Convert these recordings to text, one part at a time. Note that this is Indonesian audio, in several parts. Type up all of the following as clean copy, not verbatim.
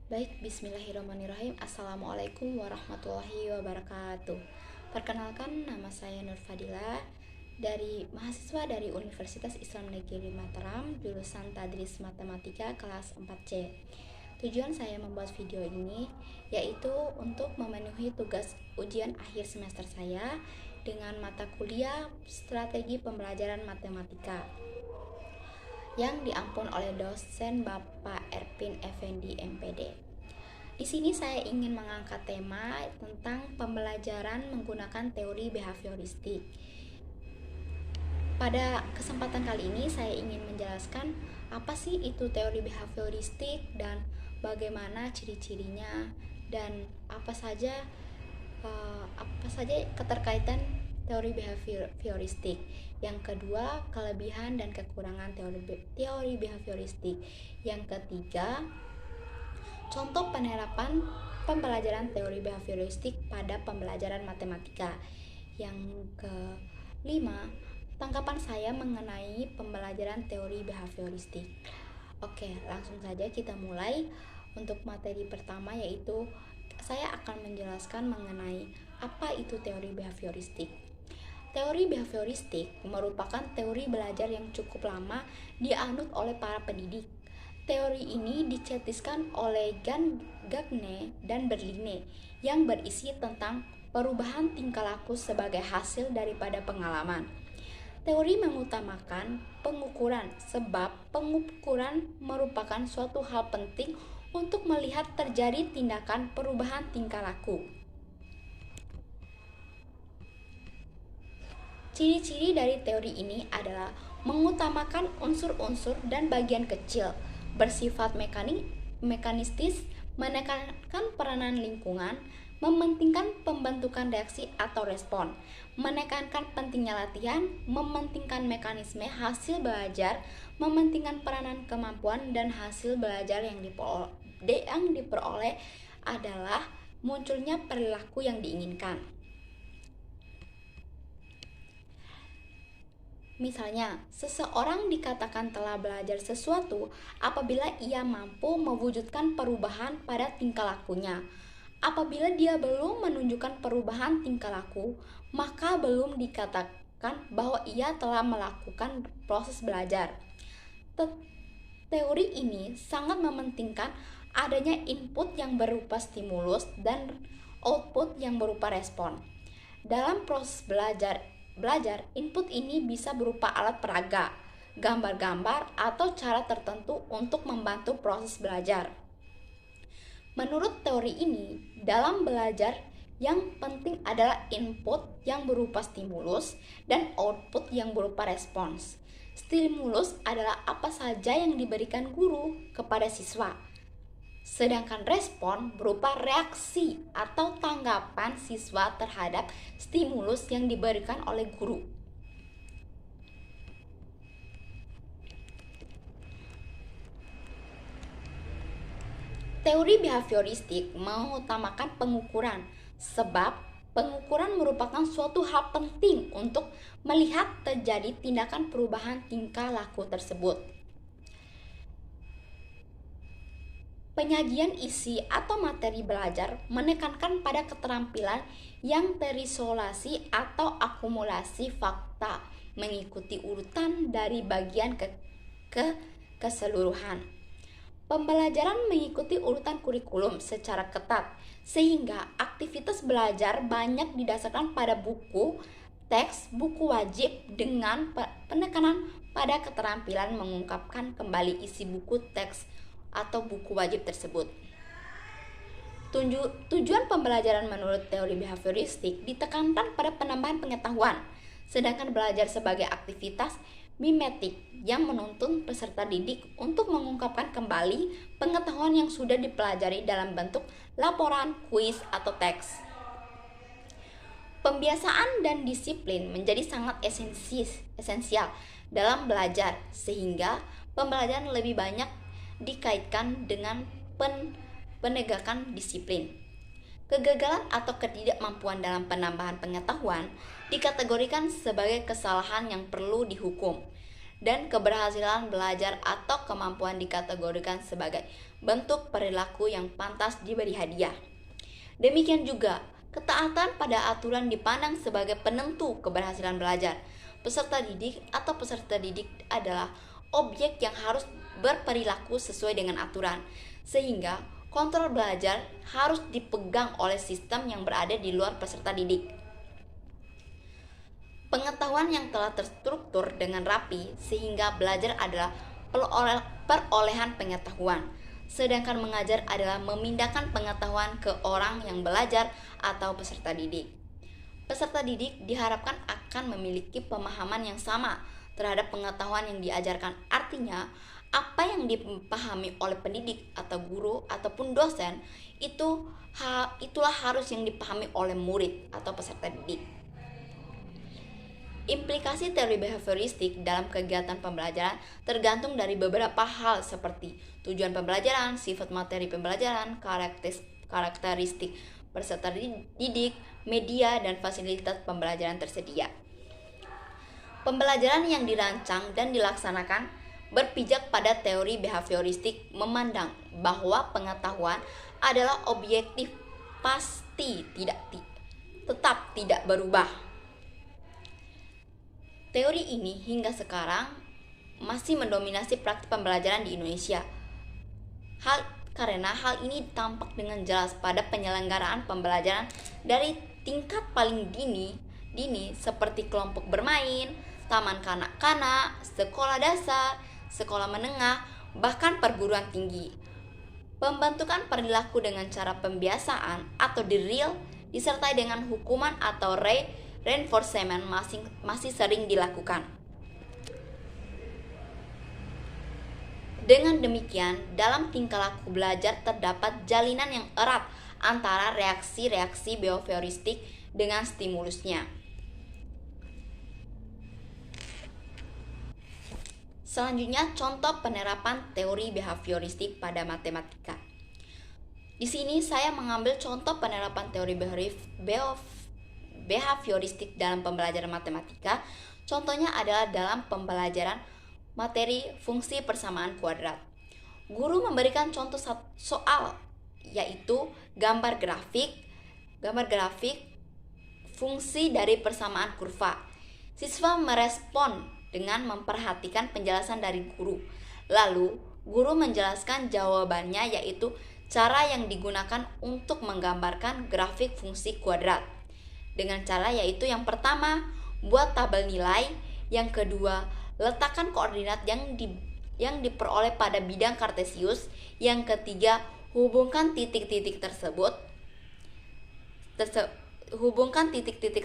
Baik, bismillahirrahmanirrahim. Assalamualaikum warahmatullahi wabarakatuh. Perkenalkan, nama saya Nur Fadila dari mahasiswa dari Universitas Islam Negeri Mataram, jurusan Tadris Matematika kelas 4C. Tujuan saya membuat video ini yaitu untuk memenuhi tugas ujian akhir semester saya dengan mata kuliah Strategi Pembelajaran Matematika yang diampun oleh dosen Bapak Erpin Effendi MPD. Di sini saya ingin mengangkat tema tentang pembelajaran menggunakan teori behavioristik. Pada kesempatan kali ini saya ingin menjelaskan apa sih itu teori behavioristik dan bagaimana ciri-cirinya dan apa saja keterkaitan teori behavioristik. Yang kedua, kelebihan dan kekurangan teori behavioristik. Yang ketiga, contoh penerapan pembelajaran teori behavioristik pada pembelajaran matematika. Yang kelima, tanggapan saya mengenai pembelajaran teori behavioristik. Oke, langsung saja kita mulai. Untuk materi pertama yaitu saya akan menjelaskan mengenai apa itu teori behavioristik. Teori behavioristik merupakan teori belajar yang cukup lama dianut oleh para pendidik. Teori ini dicetuskan oleh Gagne dan Berline yang berisi tentang perubahan tingkah laku sebagai hasil daripada pengalaman. Teori mengutamakan pengukuran sebab pengukuran merupakan suatu hal penting untuk melihat terjadi tindakan perubahan tingkah laku. Ciri-ciri dari teori ini adalah mengutamakan unsur-unsur dan bagian kecil, bersifat mekanistis, menekankan peranan lingkungan, mementingkan pembentukan reaksi atau respon, menekankan pentingnya latihan, mementingkan mekanisme hasil belajar, mementingkan peranan kemampuan dan hasil belajar yang diperoleh adalah munculnya perilaku yang diinginkan. Misalnya, seseorang dikatakan telah belajar sesuatu apabila ia mampu mewujudkan perubahan pada tingkah lakunya. Apabila dia belum menunjukkan perubahan tingkah laku, maka belum dikatakan bahwa ia telah melakukan proses belajar. Teori ini sangat mementingkan adanya input yang berupa stimulus dan output yang berupa respon. Dalam proses belajar, input ini bisa berupa alat peraga, gambar-gambar, atau cara tertentu untuk membantu proses belajar. Menurut teori ini, dalam belajar yang penting adalah input yang berupa stimulus dan output yang berupa respons. Stimulus adalah apa saja yang diberikan guru kepada siswa. Sedangkan respon berupa reaksi atau tanggapan siswa terhadap stimulus yang diberikan oleh guru. Teori behavioristik mengutamakan pengukuran, sebab pengukuran merupakan suatu hal penting untuk melihat terjadi tindakan perubahan tingkah laku tersebut. Penyajian isi atau materi belajar menekankan pada keterampilan yang terisolasi atau akumulasi fakta mengikuti urutan dari bagian ke keseluruhan. Pembelajaran mengikuti urutan kurikulum secara ketat, sehingga aktivitas belajar banyak didasarkan pada buku, teks, buku wajib dengan penekanan pada keterampilan mengungkapkan kembali isi buku, teks, atau buku wajib tersebut. Tujuan pembelajaran menurut teori behavioristik ditekankan pada penambahan pengetahuan, sedangkan belajar sebagai aktivitas mimetik yang menuntun peserta didik untuk mengungkapkan kembali pengetahuan yang sudah dipelajari dalam bentuk laporan, kuis, atau teks. Pembiasaan dan disiplin menjadi sangat esensial dalam belajar, sehingga pembelajaran lebih banyak dikaitkan dengan penegakan disiplin. Kegagalan atau ketidakmampuan dalam penambahan pengetahuan dikategorikan sebagai kesalahan yang perlu dihukum, dan keberhasilan belajar atau kemampuan dikategorikan sebagai bentuk perilaku yang pantas diberi hadiah. Demikian juga, ketaatan pada aturan dipandang sebagai penentu keberhasilan belajar. Peserta didik atau peserta didik adalah objek yang harus berperilaku sesuai dengan aturan, sehingga kontrol belajar harus dipegang oleh sistem yang berada di luar peserta didik. Pengetahuan yang telah terstruktur dengan rapi sehingga belajar adalah perolehan pengetahuan, sedangkan mengajar adalah memindahkan pengetahuan ke orang yang belajar atau peserta didik. Peserta didik diharapkan akan memiliki pemahaman yang sama terhadap pengetahuan yang diajarkan. Artinya, apa yang dipahami oleh pendidik atau guru ataupun dosen itulah harus yang dipahami oleh murid atau peserta didik. Implikasi teori behavioristik dalam kegiatan pembelajaran tergantung dari beberapa hal seperti tujuan pembelajaran, sifat materi pembelajaran, karakteristik peserta didik, media, dan fasilitas pembelajaran tersedia. Pembelajaran yang dirancang dan dilaksanakan berpijak pada teori behavioristik memandang bahwa pengetahuan adalah objektif pasti tetap tidak berubah. Teori ini hingga sekarang masih mendominasi praktik pembelajaran di Indonesia. Karena hal ini tampak dengan jelas pada penyelenggaraan pembelajaran dari tingkat paling dini seperti kelompok bermain, taman kanak-kanak, sekolah dasar, sekolah menengah, bahkan perguruan tinggi. Pembentukan perilaku dengan cara pembiasaan atau drill disertai dengan hukuman atau reinforcement masih sering dilakukan. Dengan demikian, dalam tingkah laku belajar terdapat jalinan yang erat antara reaksi-reaksi behavioristik dengan stimulusnya. Selanjutnya, contoh penerapan teori behavioristik pada matematika. Di sini saya mengambil contoh penerapan teori behavioristik dalam pembelajaran matematika. Contohnya adalah dalam pembelajaran materi fungsi persamaan kuadrat. Guru memberikan contoh soal, yaitu gambar grafik fungsi dari persamaan kurva. Siswa merespon dengan memperhatikan penjelasan dari guru. Lalu, guru menjelaskan jawabannya, yaitu cara yang digunakan untuk menggambarkan grafik fungsi kuadrat. Dengan cara yaitu yang pertama, buat tabel nilai, yang kedua, letakkan koordinat yang diperoleh pada bidang kartesius, yang ketiga, hubungkan titik-titik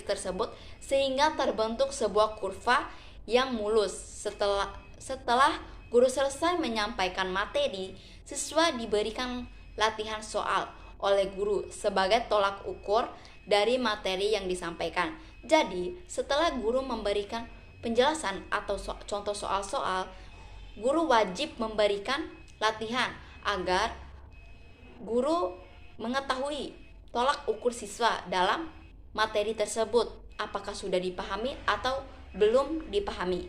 tersebut sehingga terbentuk sebuah kurva yang mulus. Setelah guru selesai menyampaikan materi, siswa diberikan latihan soal oleh guru sebagai tolak ukur dari materi yang disampaikan. Jadi, setelah guru memberikan penjelasan atau contoh soal-soal, guru wajib memberikan latihan agar guru mengetahui tolak ukur siswa dalam materi tersebut, apakah sudah dipahami atau belum dipahami.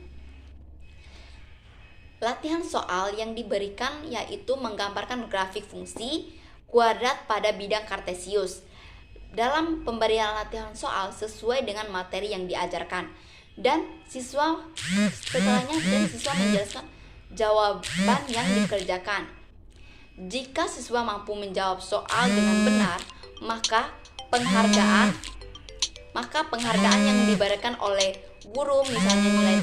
Latihan soal yang diberikan yaitu menggambarkan grafik fungsi kuadrat pada bidang kartesius. Dalam pemberian latihan soal sesuai dengan materi yang diajarkan, dan siswa menjelaskan jawaban yang dikerjakan. Jika siswa mampu menjawab soal dengan benar, maka penghargaan yang diberikan oleh guru, misalnya nilai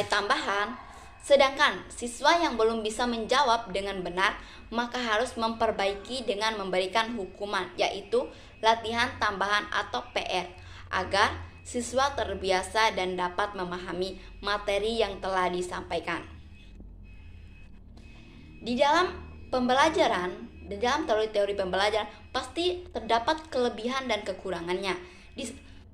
tambahan. Sedangkan siswa yang belum bisa menjawab dengan benar, maka harus memperbaiki dengan memberikan hukuman, yaitu latihan tambahan atau PR, agar siswa terbiasa dan dapat memahami materi yang telah disampaikan. Di dalam teori pembelajaran pasti terdapat kelebihan dan kekurangannya.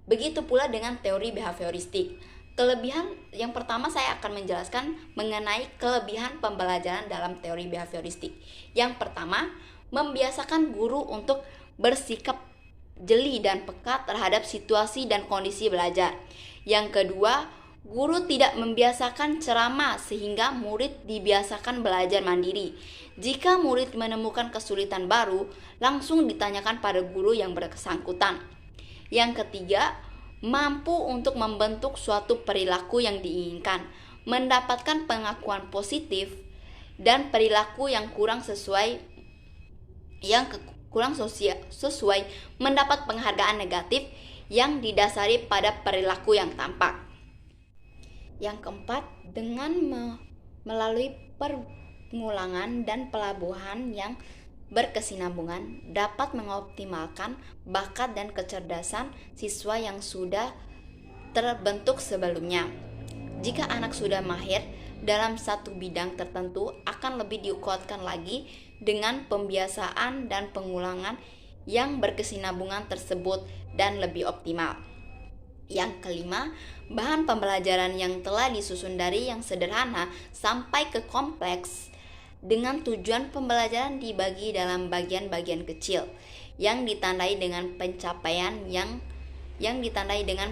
Begitu pula dengan teori behavioristik. Kelebihan yang pertama, saya akan menjelaskan mengenai kelebihan pembelajaran dalam teori behavioristik. Yang pertama, membiasakan guru untuk bersikap jeli dan peka terhadap situasi dan kondisi belajar. Yang kedua, Guru tidak membiasakan ceramah sehingga murid dibiasakan belajar mandiri. Jika murid menemukan kesulitan baru, langsung ditanyakan pada guru yang bersangkutan. Yang ketiga, mampu untuk membentuk suatu perilaku yang diinginkan, mendapatkan pengakuan positif dan perilaku yang kurang sesuai mendapat penghargaan negatif yang didasari pada perilaku yang tampak. Yang keempat, dengan melalui pengulangan dan pelabuhan yang berkesinambungan dapat mengoptimalkan bakat dan kecerdasan siswa yang sudah terbentuk sebelumnya. Jika anak sudah mahir dalam satu bidang tertentu, akan lebih dikuatkan lagi dengan pembiasaan dan pengulangan yang berkesinambungan tersebut dan lebih optimal. Yang kelima, bahan pembelajaran yang telah disusun dari yang sederhana sampai ke kompleks dengan tujuan pembelajaran dibagi dalam bagian-bagian kecil yang ditandai dengan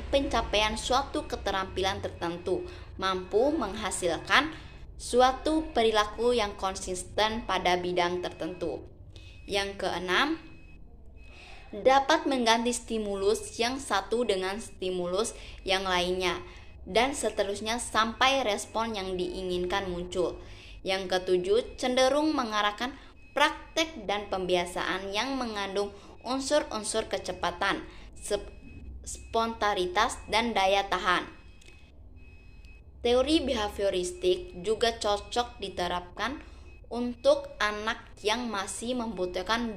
pencapaian suatu keterampilan tertentu, mampu menghasilkan suatu perilaku yang konsisten pada bidang tertentu. Yang keenam, dapat mengganti stimulus yang satu dengan stimulus yang lainnya, dan seterusnya sampai respon yang diinginkan muncul. Yang ketujuh, cenderung mengarahkan praktek dan pembiasaan yang mengandung unsur-unsur kecepatan, spontanitas, dan daya tahan. Teori behavioristik juga cocok diterapkan untuk anak yang masih membutuhkan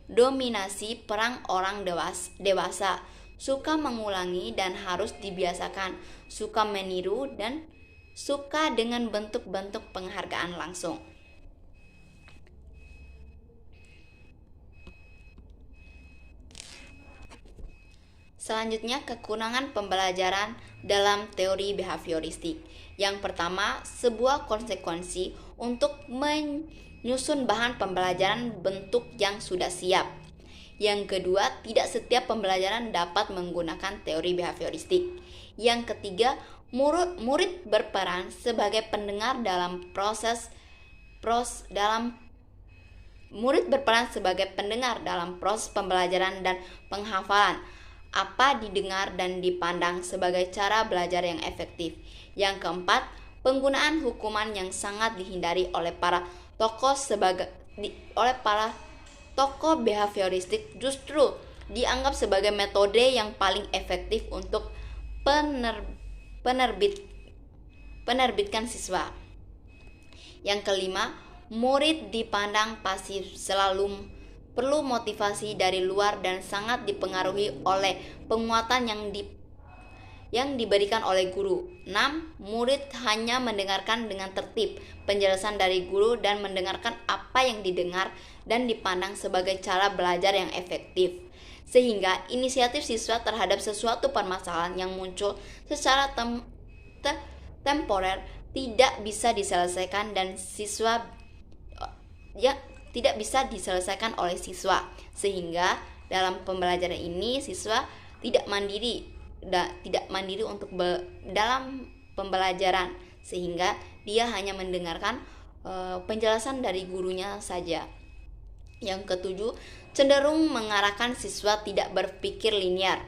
dominasi perang orang dewasa, suka mengulangi dan harus dibiasakan, suka meniru, dan suka dengan bentuk-bentuk penghargaan langsung. Selanjutnya, kekurangan pembelajaran dalam teori behavioristik. Yang pertama, sebuah konsekuensi untuk menyusun bahan pembelajaran bentuk yang sudah siap. Yang kedua, tidak setiap pembelajaran dapat menggunakan teori behavioristik. Yang ketiga, murid berperan sebagai pendengar dalam proses pembelajaran dan penghafalan. Apa didengar dan dipandang sebagai cara belajar yang efektif. Yang keempat, penggunaan hukuman yang sangat dihindari oleh para tokoh behavioristik justru dianggap sebagai metode yang paling efektif untuk penerbitkan siswa. Yang kelima, murid dipandang pasif, selalu perlu motivasi dari luar dan sangat dipengaruhi oleh penguatan yang diberikan oleh guru. 6. Murid hanya mendengarkan dengan tertib penjelasan dari guru dan mendengarkan apa yang didengar dan dipandang sebagai cara belajar yang efektif. Sehingga inisiatif siswa terhadap sesuatu permasalahan yang muncul secara temporer tidak bisa diselesaikan oleh siswa, sehingga dalam pembelajaran ini siswa tidak mandiri untuk dalam pembelajaran, sehingga dia hanya mendengarkan penjelasan dari gurunya saja. Yang ketujuh, cenderung mengarahkan siswa tidak berpikir linear,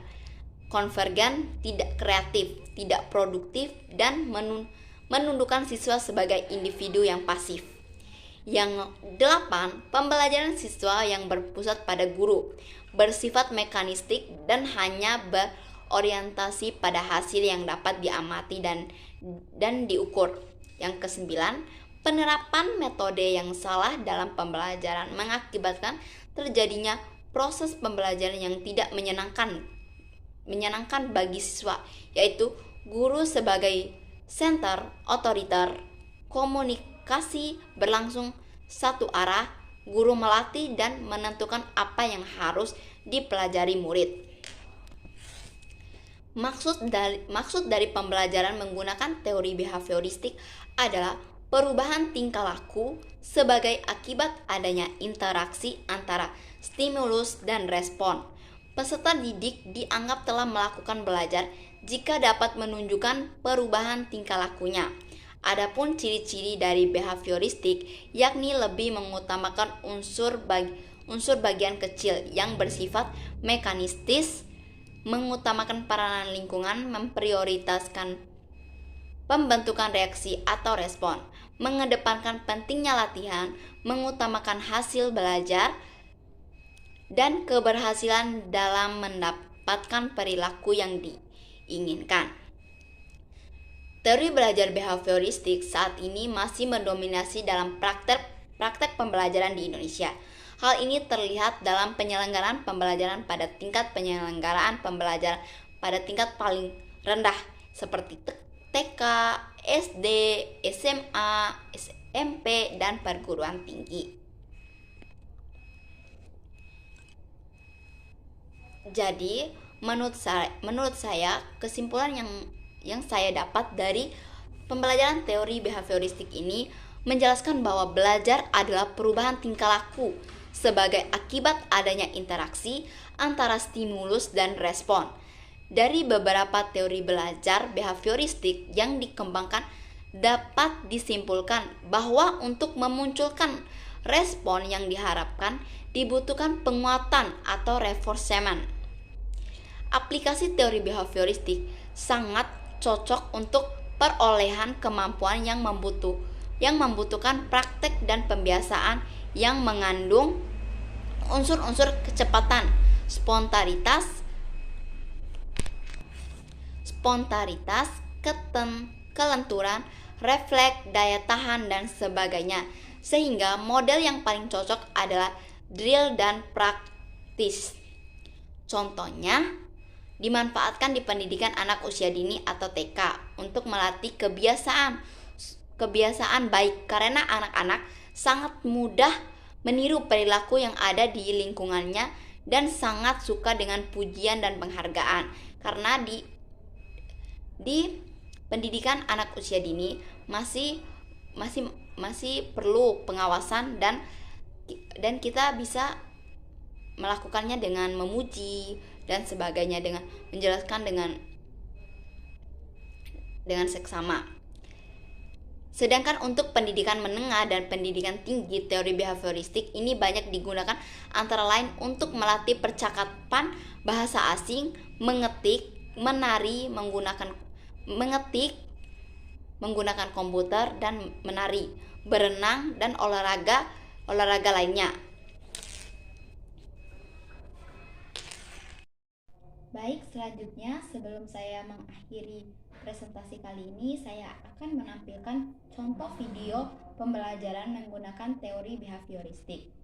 konvergen, tidak kreatif, tidak produktif, dan menundukkan siswa sebagai individu yang pasif. Yang 8, pembelajaran siswa yang berpusat pada guru, bersifat mekanistik dan hanya berorientasi pada hasil yang dapat diamati dan diukur. Yang ke-9, penerapan metode yang salah dalam pembelajaran mengakibatkan terjadinya proses pembelajaran yang tidak menyenangkan bagi siswa, yaitu guru sebagai center otoriter, komunikasi berlangsung satu arah, guru melatih dan menentukan apa yang harus dipelajari murid. Maksud dari pembelajaran menggunakan teori behavioristik adalah perubahan tingkah laku sebagai akibat adanya interaksi antara stimulus dan respon. Peserta didik dianggap telah melakukan belajar jika dapat menunjukkan perubahan tingkah lakunya. Adapun ciri-ciri dari behavioristik yakni lebih mengutamakan unsur bagian kecil yang bersifat mekanistis, mengutamakan peranan lingkungan, memprioritaskan pembentukan reaksi atau respon, mengedepankan pentingnya latihan, mengutamakan hasil belajar, dan keberhasilan dalam mendapatkan perilaku yang diinginkan. Teori belajar behavioristik saat ini masih mendominasi dalam praktek pembelajaran di Indonesia. Hal ini terlihat dalam penyelenggaraan pembelajaran pada tingkat penyelenggaraan pembelajaran pada tingkat paling rendah seperti TK, SD, SMA, SMP, dan perguruan tinggi. Jadi, menurut saya kesimpulan yang saya dapat dari pembelajaran teori behavioristik ini menjelaskan bahwa belajar adalah perubahan tingkah laku sebagai akibat adanya interaksi antara stimulus dan respon. Dari beberapa teori belajar behavioristik yang dikembangkan dapat disimpulkan bahwa untuk memunculkan respon yang diharapkan dibutuhkan penguatan atau reinforcement. Aplikasi teori behavioristik sangat cocok untuk perolehan kemampuan yang membutuhkan praktek dan pembiasaan yang mengandung unsur-unsur kecepatan, spontanitas, kelenturan, refleks, daya tahan, dan sebagainya. Sehingga model yang paling cocok adalah drill dan praktis. Contohnya, dimanfaatkan di pendidikan anak usia dini atau TK untuk melatih kebiasaan baik karena anak-anak sangat mudah meniru perilaku yang ada di lingkungannya dan sangat suka dengan pujian dan penghargaan. Karena di pendidikan anak usia dini masih perlu pengawasan dan kita bisa melakukannya dengan memuji dan sebagainya, dengan menjelaskan dengan seksama. Sedangkan untuk pendidikan menengah dan pendidikan tinggi, teori behavioristik ini banyak digunakan antara lain untuk melatih percakapan bahasa asing, mengetik, menari menggunakan komputer dan menari, berenang, dan olahraga lainnya. Baik, selanjutnya sebelum saya mengakhiri presentasi kali ini, saya akan menampilkan contoh video pembelajaran menggunakan teori behavioristik.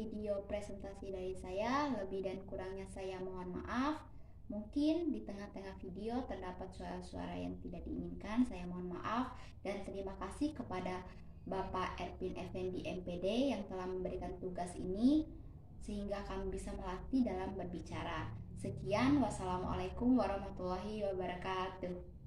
video presentasi dari saya. Lebih dan kurangnya saya mohon maaf. Mungkin di tengah-tengah video terdapat suara-suara yang tidak diinginkan. Saya mohon maaf dan terima kasih kepada Bapak Erpin Effendi MPD yang telah memberikan tugas ini sehingga kami bisa melatih dalam berbicara. Sekian, wassalamualaikum warahmatullahi wabarakatuh.